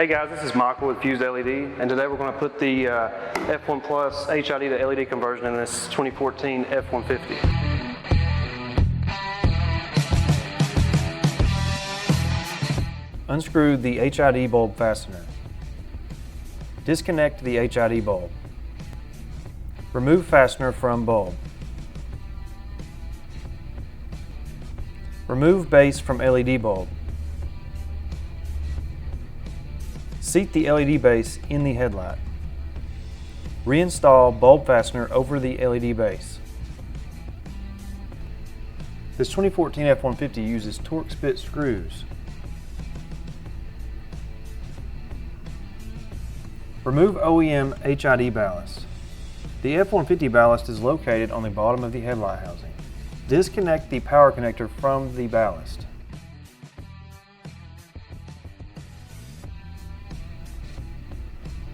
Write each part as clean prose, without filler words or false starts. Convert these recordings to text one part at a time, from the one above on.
Hey guys, this is Michael with Fuzed LED, and today we're going to put the F1 Plus HID to LED conversion in this 2014 F-150. Unscrew the HID bulb fastener. Disconnect the HID bulb. Remove fastener from bulb. Remove base from LED bulb. Seat the LED base in the headlight. Reinstall bulb fastener over the LED base. This 2014 F-150 uses Torx bit screws. Remove OEM HID ballast. The F-150 ballast is located on the bottom of the headlight housing. Disconnect the power connector from the ballast.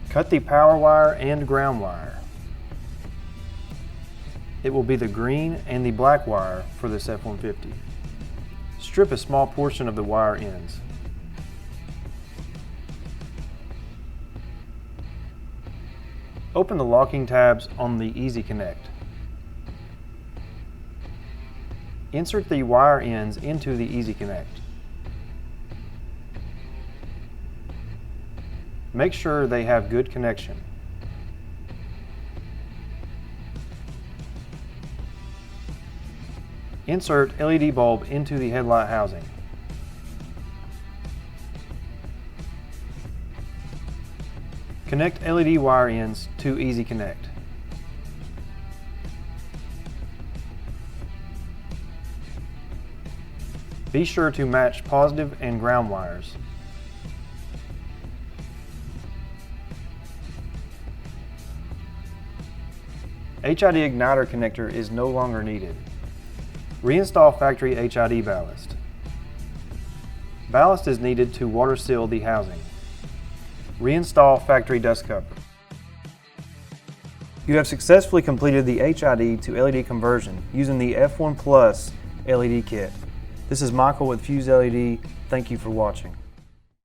Cut the power wire and ground wire. It will be the green and the black wire for this F-150. Strip a small portion of the wire ends. Open the locking tabs on the Easy Connect. Insert the wire ends into the Easy Connect. Make sure they have good connection. Insert LED bulb into the headlight housing. Connect LED wire ends to Easy Connect. Be sure to match positive and ground wires. HID igniter connector is no longer needed. Reinstall factory HID ballast. Ballast is needed to water seal the housing. Reinstall factory dust cover. You have successfully completed the HID to LED conversion using the F1 Plus LED kit. This is Michael with Fuzed LED. Thank you for watching.